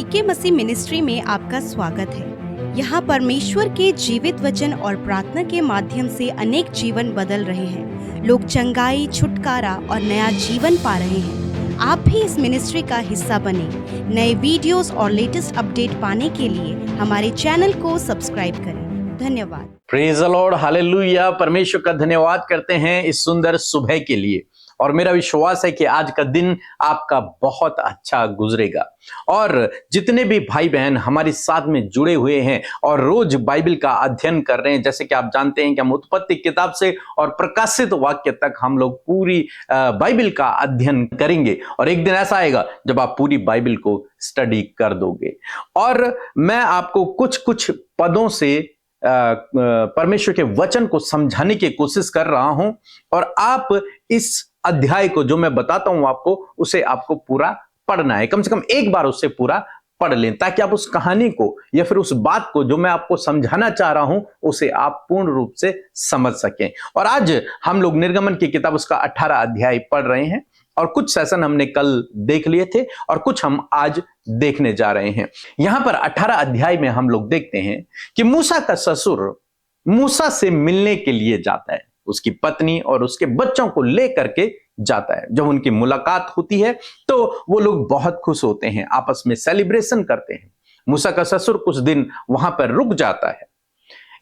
के मसीह मिनिस्ट्री में आपका स्वागत है। यहाँ परमेश्वर के जीवित वचन और प्रार्थना के माध्यम से अनेक जीवन बदल रहे हैं। लोग चंगाई, छुटकारा और नया जीवन पा रहे हैं। आप भी इस मिनिस्ट्री का हिस्सा बने। नए वीडियोस और लेटेस्ट अपडेट पाने के लिए हमारे चैनल को सब्सक्राइब करें। धन्यवाद। Praise the Lord, hallelujah. परमेश्वर का धन्यवाद करते हैं इस सुंदर सुबह के लिए। और मेरा विश्वास है कि आज का दिन आपका बहुत अच्छा गुजरेगा। और जितने भी भाई बहन हमारे साथ में जुड़े हुए हैं और रोज बाइबल का अध्ययन कर रहे हैं, जैसे कि आप जानते हैं कि हम उत्पत्ति किताब से और प्रकाशित वाक्य तक हम लोग पूरी बाइबल का अध्ययन करेंगे। और एक दिन ऐसा आएगा जब आप पूरी बाइबल को स्टडी कर दोगे। और मैं आपको कुछ कुछ पदों से परमेश्वर के वचन को समझाने की कोशिश कर रहा हूं। और आप इस अध्याय को जो मैं बताता हूं आपको, उसे आपको पूरा पढ़ना है। कम से कम एक बार उससे पूरा पढ़ लें, ताकि आप उस कहानी को या फिर उस बात को जो मैं आपको समझाना चाह रहा हूं उसे आप पूर्ण रूप से समझ सकें। और आज हम लोग निर्गमन की किताब उसका 18 अध्याय पढ़ रहे हैं। और कुछ सेशन हमने कल देख लिए थे और कुछ हम आज देखने जा रहे हैं। यहां पर 18 अध्याय में हम लोग देखते हैं कि मूसा का ससुर मूसा से मिलने के लिए जाता है। उसकी पत्नी और उसके बच्चों को लेकर के जाता है। जब उनकी मुलाकात होती है तो वो लोग बहुत खुश होते हैं, आपस में सेलिब्रेशन करते हैं। मूसा का ससुर कुछ दिन वहां पर रुक जाता है।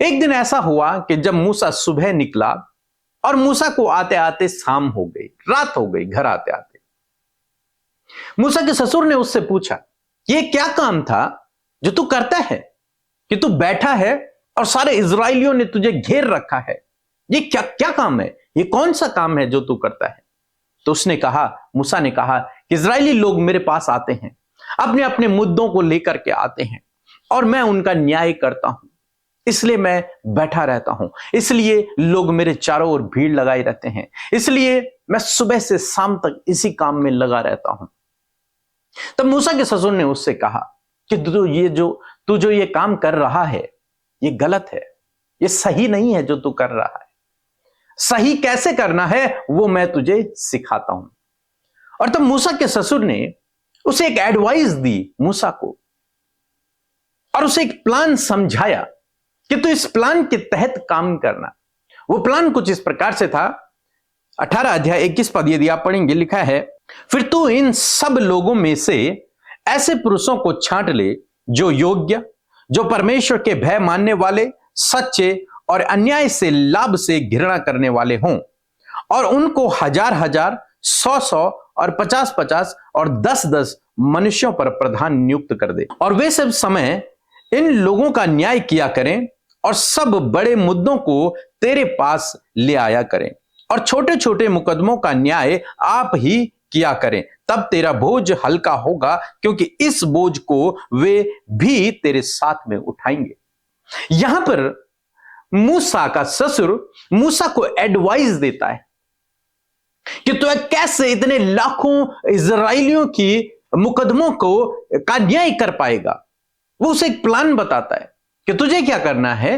एक दिन ऐसा हुआ कि जब मूसा सुबह निकला और मूसा को आते आते शाम हो गई, रात हो गई घर आते आते। मूसा के ससुर ने उससे पूछा, ये क्या काम था जो तू करता है कि तू बैठा है और सारे इजराइलियों ने तुझे घेर रखा है? ये क्या क्या काम है? ये कौन सा काम है जो तू करता है? तो उसने कहा, मूसा ने कहा कि इजरायली लोग मेरे पास आते हैं, अपने अपने मुद्दों को लेकर के आते हैं और मैं उनका न्याय करता हूं, इसलिए मैं बैठा रहता हूं। इसलिए लोग मेरे चारों ओर भीड़ लगाए रहते हैं, इसलिए मैं सुबह से शाम तक इसी काम में लगा रहता हूं। तब मूसा के ससुर ने उससे कहा कि तू जो ये काम कर रहा है ये गलत है, ये सही नहीं है जो तू कर रहा है। सही कैसे करना है वो मैं तुझे सिखाता हूं। और तब मूसा के ससुर ने उसे एक एडवाइस दी मूसा को, और उसे एक प्लान समझाया कि तू इस प्लान के तहत काम करना। वो प्लान कुछ इस प्रकार से था। 18 अध्याय 21 पद यदि आप पढ़ेंगे, लिखा है, फिर तू इन सब लोगों में से ऐसे पुरुषों को छांट ले जो योग्य, जो परमेश्वर के भय मानने वाले, सच्चे और अन्याय से लाभ से घृणा करने वाले हों, और उनको 1000-1000, 100-100 और 50-50 और 10-10 मनुष्यों पर प्रधान नियुक्त कर दे। और वे सब समय इन लोगों का न्याय किया करें और सब बड़े मुद्दों को तेरे पास ले आया करें, और छोटे छोटे मुकदमों का न्याय आप ही किया करें। तब तेरा बोझ हल्का होगा, क्योंकि इस बोझ को वे भी तेरे साथ में उठाएंगे। यहां पर मूसा का ससुर मूसा को एडवाइस देता है कि तू कैसे इतने लाखों इजराइलियों की मुकदमों का न्याय कर पाएगा। वो उसे एक प्लान बताता है कि तुझे क्या करना है।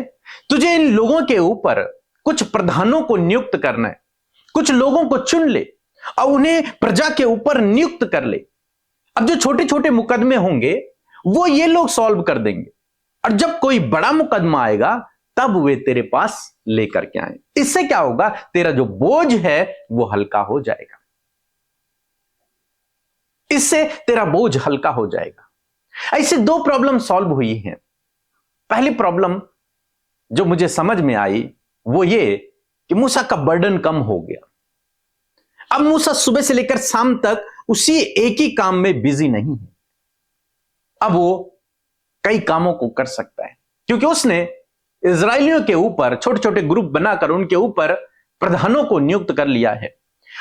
तुझे इन लोगों के ऊपर कुछ प्रधानों को नियुक्त करना है, कुछ लोगों को चुन ले और उन्हें प्रजा के ऊपर नियुक्त कर ले। अब जो छोटे छोटे मुकदमे होंगे वो ये लोग सॉल्व कर देंगे, और जब कोई बड़ा मुकदमा आएगा तब वे तेरे पास लेकर के आए। इससे क्या होगा, तेरा जो बोझ है वो हल्का हो जाएगा। इससे तेरा बोझ हल्का हो जाएगा। ऐसे 2 प्रॉब्लम सॉल्व हुई हैं। पहली प्रॉब्लम जो मुझे समझ में आई वो ये कि मूसा का बर्डन कम हो गया। अब मूसा सुबह से लेकर शाम तक उसी एक ही काम में बिजी नहीं है। अब वो कई कामों को कर सकता है, क्योंकि उसने इजरायलियों के ऊपर छोटे छोटे ग्रुप बनाकर उनके ऊपर प्रधानों को नियुक्त कर लिया है।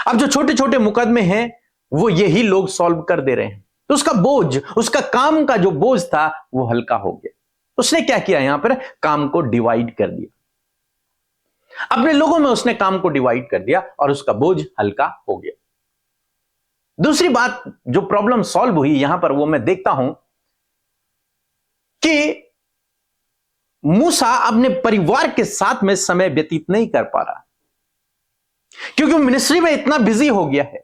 अब जो छोटे छोटे मुकदमे हैं वो यही लोग सॉल्व कर दे रहे हैं। तो उसका बोझ, उसका काम का जो बोझ था वो हल्का हो गया। उसने क्या किया, यहां पर काम को डिवाइड कर दिया। अपने लोगों में उसने काम को डिवाइड कर दिया और उसका बोझ हल्का हो गया। दूसरी बात जो प्रॉब्लम सॉल्व हुई यहां पर वो मैं देखता हूं कि मूसा अपने परिवार के साथ में समय व्यतीत नहीं कर पा रहा, क्योंकि वो मिनिस्ट्री में इतना बिजी हो गया है,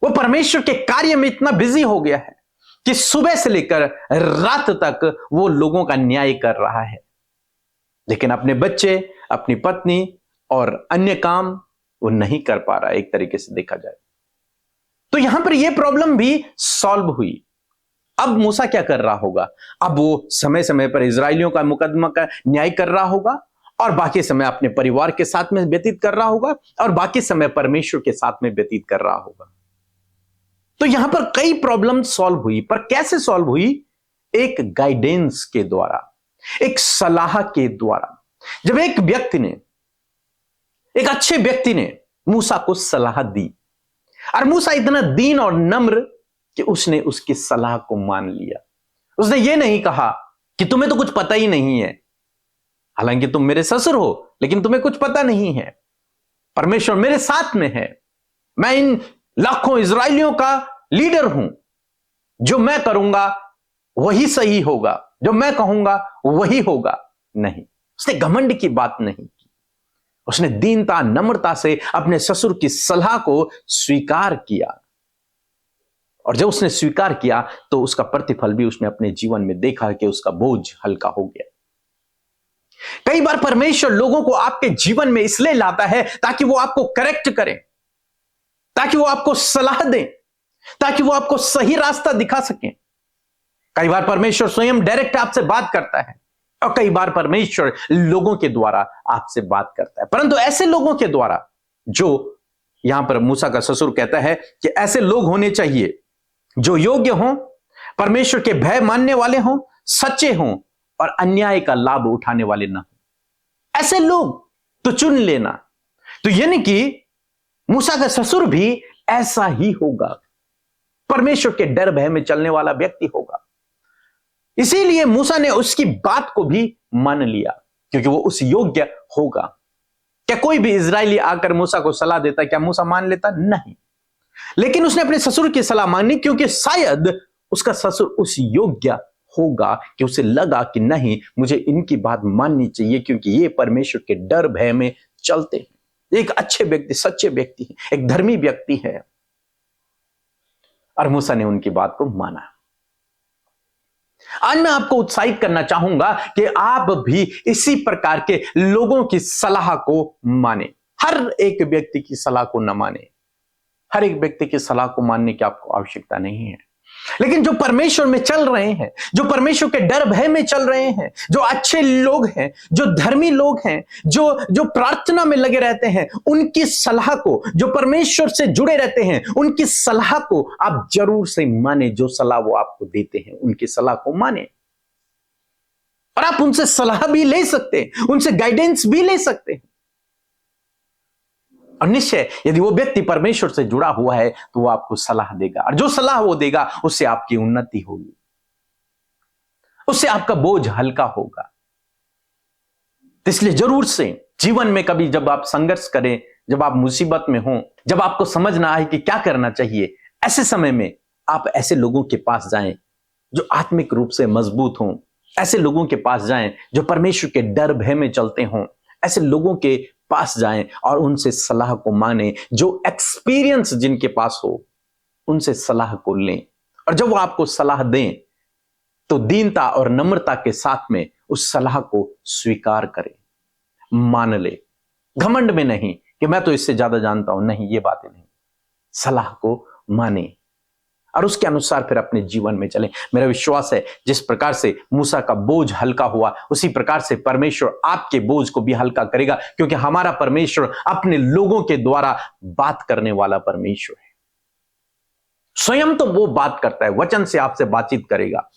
वो परमेश्वर के कार्य में इतना बिजी हो गया है कि सुबह से लेकर रात तक वो लोगों का न्याय कर रहा है, लेकिन अपने बच्चे, अपनी पत्नी और अन्य काम वो नहीं कर पा रहा, एक तरीके से देखा जाए तो। यहां पर यह प्रॉब्लम भी सॉल्व हुई। अब मूसा क्या कर रहा होगा? अब वो समय समय पर इजरायलियों का मुकदमा का न्याय कर रहा होगा और बाकी समय अपने परिवार के साथ में व्यतीत कर रहा होगा और बाकी समय परमेश्वर के साथ में व्यतीत कर रहा होगा। तो यहां पर कई प्रॉब्लम सॉल्व हुई, पर कैसे सॉल्व हुई? एक गाइडेंस के द्वारा, एक सलाह के द्वारा। जब एक व्यक्ति ने, एक अच्छे व्यक्ति ने मूसा को सलाह दी और मूसा इतना दीन और नम्र कि उसने उसकी सलाह को मान लिया। उसने ये नहीं कहा कि तुम्हें तो कुछ पता ही नहीं है, हालांकि तुम मेरे ससुर हो लेकिन तुम्हें कुछ पता नहीं है, परमेश्वर मेरे साथ में है, मैं इन लाखों इजरायलियों का लीडर हूं, जो मैं करूंगा वही सही होगा, जो मैं कहूंगा वही होगा। नहीं, उसने घमंड की बात नहीं की। उसने दीनता, नम्रता से अपने ससुर की सलाह को स्वीकार किया और जब उसने स्वीकार किया तो उसका प्रतिफल भी उसने अपने जीवन में देखा कि उसका बोझ हल्का हो गया। कई बार परमेश्वर लोगों को आपके जीवन में इसलिए लाता है ताकि वो आपको करेक्ट करें, ताकि वो आपको सलाह दें, ताकि वो आपको सही रास्ता दिखा सकें। कई बार परमेश्वर स्वयं डायरेक्ट आपसे बात करता है और कई बार परमेश्वर लोगों के द्वारा आपसे बात करता है, परंतु ऐसे लोगों के द्वारा जो यहां पर मूसा का ससुर कहता है कि ऐसे लोग होने चाहिए जो योग्य हों, परमेश्वर के भय मानने वाले हों, सच्चे हों और अन्याय का लाभ उठाने वाले ना हो। ऐसे लोग तो चुन लेना। तो यानी कि मूसा का ससुर भी ऐसा ही होगा, परमेश्वर के डर भय में चलने वाला व्यक्ति होगा। इसीलिए मूसा ने उसकी बात को भी मान लिया क्योंकि वो उस योग्य होगा। क्या कोई भी इजरायली आकर मूसा को सलाह देता, क्या मूसा मान लेता? नहीं, लेकिन उसने अपने ससुर की सलाह मानी क्योंकि शायद उसका ससुर उस योग्य होगा कि उसे लगा कि नहीं, मुझे इनकी बात माननी चाहिए क्योंकि ये परमेश्वर के डर भय में चलते हैं, एक अच्छे व्यक्ति, सच्चे व्यक्ति है, एक धर्मी व्यक्ति है। और मूसा ने उनकी बात को माना। आज मैं आपको उत्साहित करना चाहूंगा कि आप भी इसी प्रकार के लोगों की सलाह को माने। हर एक व्यक्ति की सलाह को न माने, हर एक व्यक्ति की सलाह को मानने की आपको आवश्यकता नहीं है, लेकिन जो परमेश्वर में चल रहे हैं, जो परमेश्वर के डर भय में चल रहे हैं, जो अच्छे लोग हैं, जो धर्मी लोग हैं, जो प्रार्थना में लगे रहते हैं, उनकी सलाह को, जो परमेश्वर से जुड़े रहते हैं, उनकी सलाह को आप जरूर से माने। जो सलाह वो आपको देते हैं उनकी सलाह को माने और आप उनसे सलाह भी ले सकते हैं, उनसे गाइडेंस भी ले सकते हैं। और निश्चय यदि वो व्यक्ति परमेश्वर से जुड़ा हुआ है तो वो आपको सलाह देगा और जो सलाह वो देगा उससे आपकी उन्नति होगी, उससे आपका बोझ हल्का होगा। इसलिए जरूर से जीवन में कभी जब आप संघर्ष करें, जब आप मुसीबत में हो, जब आपको समझ ना आए कि क्या करना चाहिए, ऐसे समय में आप ऐसे लोगों के पास जाएं जो आत्मिक रूप से मजबूत हों, ऐसे लोगों के पास जाएं जो परमेश्वर के डर भय में चलते हों, ऐसे लोगों के पास जाएं और उनसे सलाह को माने, जो एक्सपीरियंस जिनके पास हो उनसे सलाह को लें। और जब वो आपको सलाह दें तो दीनता और नम्रता के साथ में उस सलाह को स्वीकार करें, मान ले। घमंड में नहीं कि मैं तो इससे ज्यादा जानता हूं, नहीं, ये बातें नहीं। सलाह को माने और उसके अनुसार फिर अपने जीवन में चलें। मेरा विश्वास है जिस प्रकार से मूसा का बोझ हल्का हुआ, उसी प्रकार से परमेश्वर आपके बोझ को भी हल्का करेगा, क्योंकि हमारा परमेश्वर अपने लोगों के द्वारा बात करने वाला परमेश्वर है। स्वयं तो वो बात करता है, वचन से आपसे बातचीत करेगा,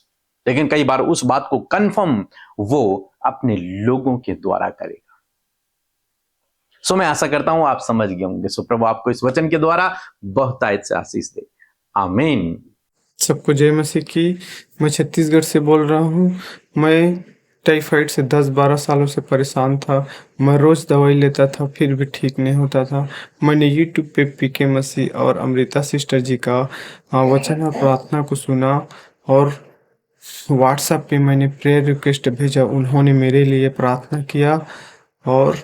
लेकिन कई बार उस बात को कंफर्म वो अपने लोगों के द्वारा करेगा। सो मैं आशा करता हूं आप समझ गए होंगे। सो प्रभु आपको इस वचन के द्वारा बहुतायत से आशीष दे। आमीन। सबको जय मसीह की। मैं छत्तीसगढ़ से बोल रहा हूँ। मैं टाइफाइड से 10-12 सालों से परेशान था। मैं रोज़ दवाई लेता था फिर भी ठीक नहीं होता था। मैंने यूट्यूब पे पीके मसीह और अमृता सिस्टर जी का वचन और प्रार्थना को सुना और व्हाट्सएप पे मैंने प्रेयर रिक्वेस्ट भेजा। उन्होंने मेरे लिए प्रार्थना किया और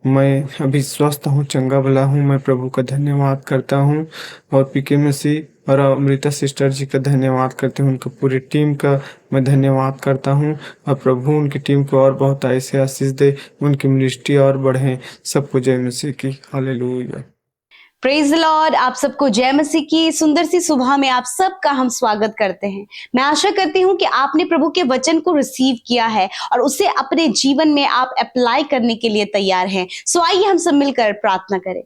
मैं अभी स्वस्थ हूँ, चंगा भला हूँ। मैं प्रभु का धन्यवाद करता हूँ। और पीके मसीह और अमृता सिस्टर जी का धन्यवाद करती हूँ, उनका पूरी टीम का मैं धन्यवाद करता हूँ। और प्रभु उनकी टीम को और बहुत ऐसे आशीष दे, उनकी मिनिस्ट्री और बढ़े। सबको जय मसीह की। हालेलुया। Praise the Lord. आप सबको जय मसीह की सुंदर सी सुबह में आप सबका हम स्वागत करते हैं। मैं आशा करती हूँ कि आपने प्रभु के वचन को रिसीव किया है और उसे अपने जीवन में आप अप्लाई करने के लिए तैयार हैं। सो आइए हम सब मिलकर प्रार्थना करें।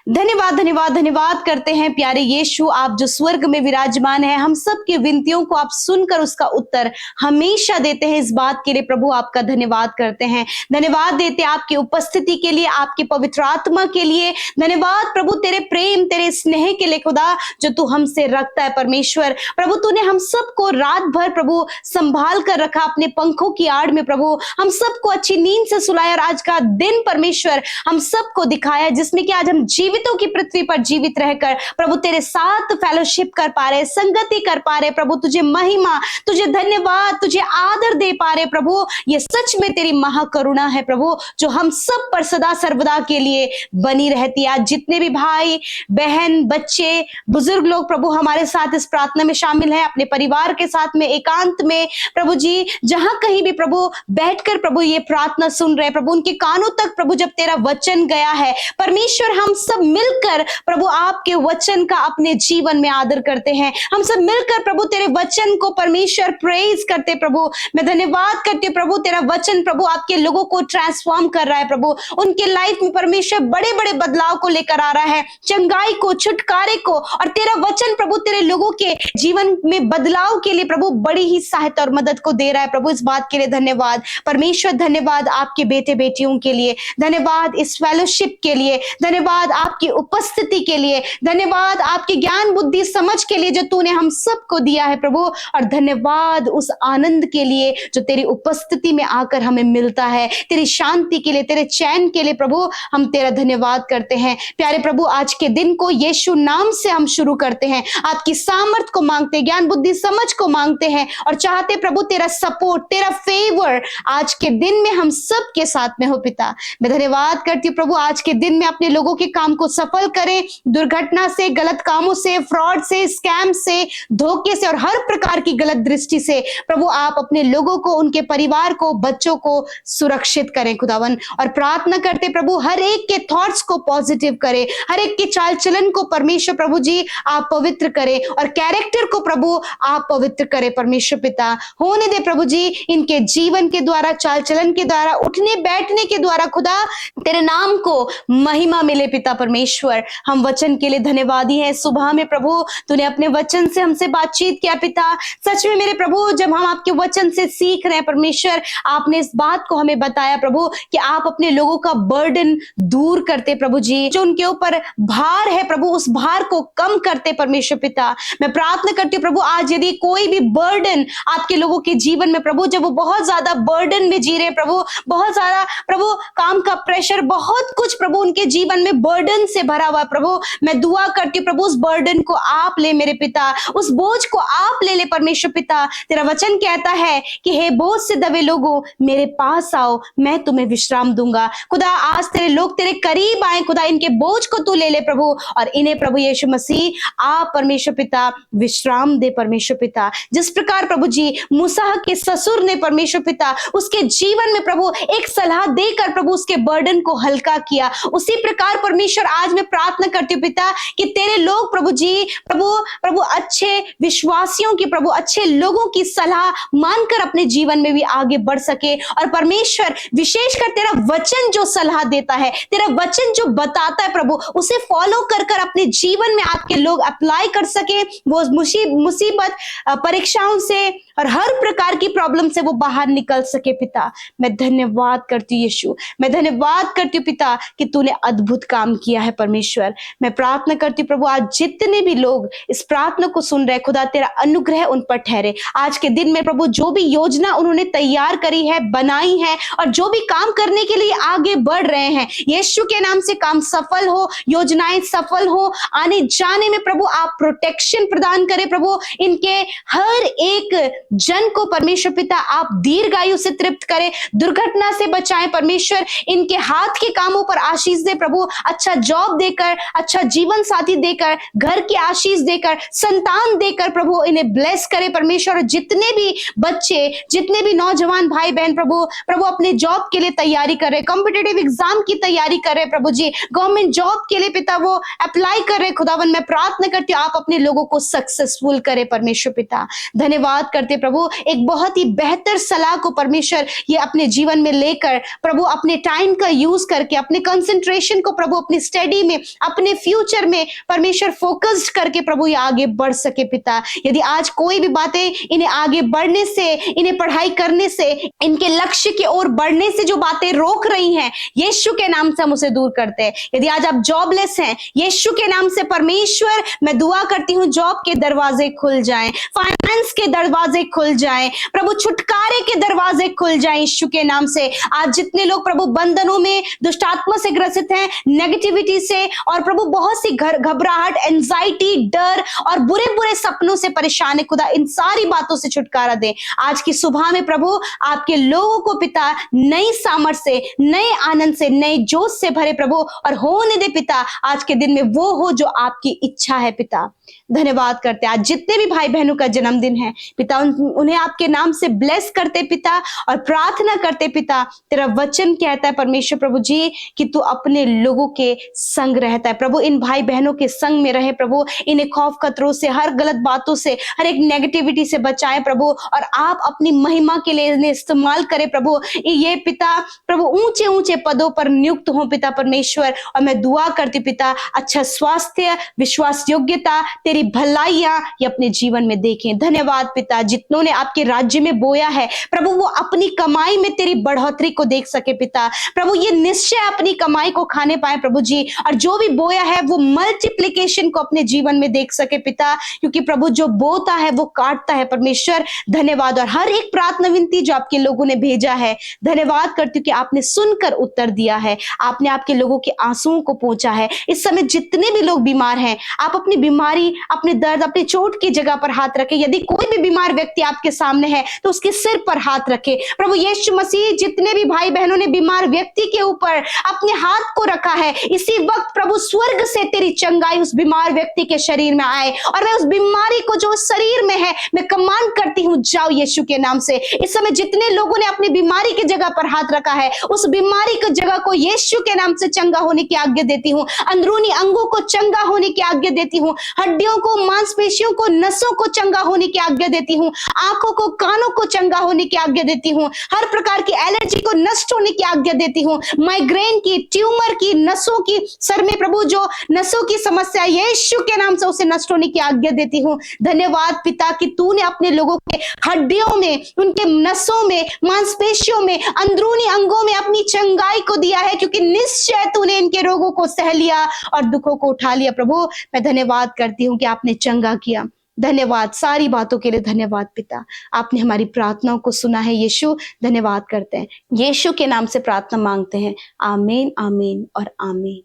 धन्यवाद धन्यवाद धन्यवाद करते हैं प्यारे यीशु, आप जो स्वर्ग में विराजमान है, हम सब की विनतियों को आप सुनकर उसका उत्तर हमेशा देते हैं। इस बात के लिए प्रभु आपका धन्यवाद करते हैं। धन्यवाद देते हैं आपकी उपस्थिति के लिए, आपके पवित्र आत्मा के लिए। धन्यवाद प्रभु तेरे प्रेम, तेरे स्नेह के लिए खुदा, जो तू हमसे रखता है परमेश्वर। प्रभु तूने हम सबको रात भर प्रभु संभाल कर रखा अपने पंखों की आड़ में। प्रभु हम सबको अच्छी नींद से सुलाया और आज का दिन परमेश्वर हम सबको दिखाया, जिसमें कि आज हम जीवितों की पृथ्वी पर जीवित रहकर प्रभु तेरे साथ फेलोशिप कर पा रहे, संगति कर पा रहे। प्रभु तुझे महिमा, तुझे धन्यवाद, तुझे आदर दे पा रहे। प्रभु ये सच में तेरी महाकरुणा है प्रभु, जो हम सब पर सदा सर्वदा के लिए बनी रहती है। आज जितने भी भाई बहन, बच्चे, बुजुर्ग लोग प्रभु हमारे साथ इस प्रार्थना में शामिल हैं, अपने परिवार के साथ में एकांत में प्रभु जी जहां कहीं भी प्रभु बैठकर प्रभु ये प्रार्थना सुन रहे, प्रभु उनके कानों तक प्रभु जब तेरा वचन गया है परमेश्वर, हम सब मिलकर प्रभु आपके वचन का अपने जीवन में आदर करते हैं। हम सब मिलकर प्रभु तेरे वचन को परमेश्वर प्रेज करते। प्रभु मैं धन्यवाद करती हूँ प्रभु, तेरा वचन प्रभु आपके लोगों को ट्रांसफॉर्म कर रहा है। प्रभु उनके लाइफ में परमेश्वर बड़े बड़े बदलाव को लेकर आ रहा है, चंगाई को, छुटकारे को। और तेरा वचन प्रभु तेरे लोगों के जीवन में बदलाव के लिए प्रभु बड़ी ही सहायता और मदद को दे रहा है। प्रभु इस बात के लिए धन्यवाद परमेश्वर। धन्यवाद आपके बेटे बेटियों के लिए, धन्यवाद इस फेलोशिप के लिए, धन्यवाद आपकी उपस्थिति के लिए, धन्यवाद आपकी ज्ञान बुद्धि समझ के लिए जो तूने हम सबको दिया है प्रभु। और धन्यवाद उस आनंद के लिए जो तेरी उपस्थिति में आकर हमें मिलता है, तेरी शांति के लिए, तेरे चैन के लिए प्रभु हम तेरा धन्यवाद करते हैं। प्यारे प्रभु आज के दिन को यीशु नाम से हम शुरू करते हैं, आपकी सामर्थ को मांगते हैं, ज्ञान बुद्धि समझ को मांगते हैं और चाहते प्रभु तेरा सपोर्ट, तेरा फेवर आज के दिन में हम सब के साथ में हो। पिता मैं धन्यवाद करती हूँ प्रभु, आज के दिन में अपने लोगों के काम को सफल करें, दुर्घटना से, गलत कामों से, फ्रॉड से, स्कैम से, धोखे से और हर प्रकार की गलत दृष्टि से प्रभु आप अपने लोगों को, उनके परिवार को, बच्चों को सुरक्षित करें खुदावन। और प्रार्थना करते प्रभु हर एक के थॉट्स को पॉजिटिव करें, हर एक के चाल चलन को परमेश्वर प्रभु जी आप पवित्र करें और कैरेक्टर को प्रभु आप पवित्र करें परमेश्वर पिता। होने दे प्रभु जी इनके जीवन के द्वारा, चाल चलन के द्वारा, उठने बैठने के द्वारा खुदा तेरे नाम को महिमा मिले पिता परमेश्वर। हम वचन के लिए धन्यवादी हैं। सुबह में प्रभु तूने अपने वचन से हमसे बातचीत किया पिता। सच में मेरे प्रभु जब हम आपके वचन से सीख रहे हैं परमेश्वर, आपने इस बात को हमें बताया प्रभु कि आप अपने लोगों का बर्डन दूर करते प्रभु जी, जो उनके ऊपर भार है प्रभु उस भार को कम करते परमेश्वर पिता। मैं प्रार्थना करती हूँ प्रभु आज यदि कोई भी बर्डन आपके लोगों के जीवन में प्रभु, जब वो बहुत ज्यादा बर्डन में जी रहे प्रभु, बहुत ज्यादा प्रभु काम का प्रेशर, बहुत कुछ प्रभु उनके जीवन में बर्डन से भरा हुआ प्रभु, मैं दुआ करती हूँ प्रभु उस बर्डन को आप ले मेरे पिता, उस बोझ को आप ले परमेश्वर पिता। तेरा वचन कहता है कि हे बोझ से दबे लोगों मेरे पास आओ, मैं तुम्हें विश्राम दूंगा। खुदा आज तेरे लोग तेरे करीब आए खुदा, इनके बोझ को तू ले प्रभु और इन्हें प्रभु यीशु मसीह आप परमेश्वर पिता विश्राम दे परमेश्वर पिता। जिस प्रकार प्रभु जी मूसा के ससुर ने परमेश्वर पिता उसके जीवन में प्रभु एक सलाह देकर प्रभु उसके बर्डन को हल्का किया, उसी प्रकार परमेश्वर आज मैं प्रार्थना करती हूँ पिता कि तेरे लोग प्रभु जी प्रभु अच्छे विश्वासियों की, प्रभु अच्छे लोगों की सलाह मानकर अपने जीवन में भी आगे बढ़ सके। और परमेश्वर विशेषकर तेरा वचन जो सलाह देता है, तेरा वचन जो बताता है प्रभु, उसे फॉलो कर अपने जीवन में आपके लोग अप्लाई कर सके, वो मुसीबत परीक्षाओं से और हर प्रकार की प्रॉब्लम से वो बाहर निकल सके पिता। मैं धन्यवाद करती हूँ यीशु, मैं धन्यवाद करती हूँ पिता कि तूने अद्भुत काम किया है परमेश्वर। मैं प्रार्थना करती हूँ प्रभु आज जितने भी लोग इस प्रार्थना को सुन रहे खुदा तेरा अनुग्रह उन पर ठहरे। आज के दिन में प्रभु जो भी योजना उन्होंने तैयार करी है, बनाई है और जो भी काम करने के लिए आगे बढ़ रहे हैं, यीशु के नाम से काम सफल हो, योजनाएं सफल हो, आने जाने में प्रभु आप प्रोटेक्शन प्रदान करें प्रभु। इनके हर एक जन को परमेश्वर पिता आप दीर्घायु से तृप्त करें, दुर्घटना से बचाएं परमेश्वर। इनके हाथ के कामों पर आशीष दे प्रभु, अच्छा जॉब देकर, अच्छा जीवन साथी देकर, घर की आशीष देकर, संतान देकर प्रभु इन्हें ब्लेस करे परमेश्वर। और जितने भी बच्चे, जितने भी नौजवान भाई बहन प्रभु अपने जॉब के लिए तैयारी कर रहे, कॉम्पिटिटिव एग्जाम की तैयारी कर रहे प्रभु जी, गवर्नमेंट जॉब के लिए पिता वो अप्लाई कर रहे खुदावन, मैं प्रार्थना करती हूँ आप अपने लोगों को सक्सेसफुल करे परमेश्वर पिता। धन्यवाद करते प्रभु, एक बहुत ही बेहतर सलाह को परमेश्वर ये अपने जीवन में लेकर प्रभु अपने टाइम का यूज करके, अपने कंसंट्रेशन को प्रभु अपनी स्टडी में, अपने फ्यूचर में परमेश्वर फोकस्ड करके प्रभु ये आगे बढ़ सके पिता। यदि आज कोई भी बातें इन्हें आगे बढ़ने से, इन्हें पढ़ाई करने से, इनके लक्ष्य की ओर बढ़ने से जो बातें रोक रही हैं, यीशु के नाम से हम उसे दूर करते हैं। यदि आज आप जॉबलेस हैं, यीशु के नाम से परमेश्वर मैं दुआ करती हूँ जॉब के दरवाजे खुल जाएं, फाइनेंस के दरवाजे खुल जाएं प्रभु, छुटकारे के दरवाजे खुल जाएं यीशु के नाम से। आज जितने लोग प्रभु बंधनों में, दुष्टात्मा से ग्रसित हैं, नेगेटिविटी से और प्रभु बहुत सी घबराहट, एंजाइटी, डर और बुरे बुरे सपनों से परेशान है खुदा, इन सारी बातों से छुटकारा दे। आज की सुबह में प्रभु आपके लोगों को पिता नई सामर्थ से, नए आनंद से, नए जोश से भरे प्रभु, और होने दे पिता आज के दिन में वो हो जो आपकी इच्छा है पिता। धन्यवाद करते आज जितने भी भाई बहनों का जन्मदिन है पिता, उन्हें आपके नाम से ब्लेस करते पिता और प्रार्थना करते पिता। तेरा वचन कहता है परमेश्वर प्रभु जी कि तू अपने लोगों के संग रहता है प्रभु, इन भाई बहनों के संग में रहे प्रभु, इन्हें खौफ खतरों से, हर गलत बातों से, हर एक नेगेटिविटी से बचाए प्रभु, और आप अपनी महिमा के लिए इन्हें इस्तेमाल करें प्रभु। ये पिता प्रभु ऊंचे ऊंचे पदों पर नियुक्त हो पिता परमेश्वर, और मैं दुआ करती पिता अच्छा स्वास्थ्य, विश्वास योग्यता, तेरी भलाइयां ये अपने जीवन में देखें। धन्यवाद पिता, जितनों ने आपके राज्य में बोया है प्रभु वो अपनी कमाई में तेरी बढ़ोतरी को देख सके पिता प्रभु, ये निश्चय अपनी कमाई को खाने पाए प्रभु जी, और जो भी बोया है वो मल्टीप्लिकेशन को अपने जीवन में देख सके पिता, क्योंकि प्रभु जो बोता है वो काटता है परमेश्वर। धन्यवाद, और हर एक प्रार्थना विनती जो आपके लोगों ने भेजा है, धन्यवाद करती हूँ कि आपने सुनकर उत्तर दिया है, आपने आपके लोगों के आंसुओं को पहुंचा है। इस समय जितने भी लोग बीमार हैं, आप अपनी बीमारी, अपने दर्द, अपने चोट की जगह पर हाथ रखें। यदि कोई भी बीमार व्यक्ति आपके सामने है तो उसके सिर पर हाथ रखें प्रभु यीशु मसीह। जितने भी भाई बहनों ने बीमार व्यक्ति के ऊपर अपने हाथ को रखा है, इसी वक्त प्रभु स्वर्ग से तेरी चंगाई उस बीमार व्यक्ति के शरीर में आए, और मैं उस बीमारी को जो शरीर में है मैं कमांड करती हूँ जाओ यीशु के नाम से। इस समय जितने लोगों ने अपनी बीमारी की जगह पर हाथ रखा है, उस बीमारी की जगह को यीशु के नाम से चंगा होने की आज्ञा देती हूँ, अंदरूनी अंगों को चंगा होने की आज्ञा देती हूँ, हड्डियों को, मांसपेशियों को, नसों को चंगा होने की आज्ञा देती हूँ, आंखों को, कानों को चंगा होने की आज्ञा देती हूँ, हर प्रकार की एलर्जी को नष्ट होने की आज्ञा देती हूँ, माइग्रेन की, ट्यूमर की, नसों की, सर में प्रभु जो नसों की समस्या यीशु के नाम से उसे नष्ट होने की आज्ञा देती हूँ। धन्यवाद पिता कि तूने अपने लोगों के हड्डियों में, उनके नसों में, मांसपेशियों में, अंदरूनी अंगों में अपनी चंगाई को दिया है, क्योंकि निश्चय तूने इनके रोगों को सह लिया और दुखों को उठा लिया। प्रभु मैं धन्यवाद करती हूँ कि आपने चंगा किया। धन्यवाद, सारी बातों के लिए धन्यवाद पिता, आपने हमारी प्रार्थनाओं को सुना है यीशु। धन्यवाद करते हैं, यीशु के नाम से प्रार्थना मांगते हैं, आमीन, आमीन और आमीन।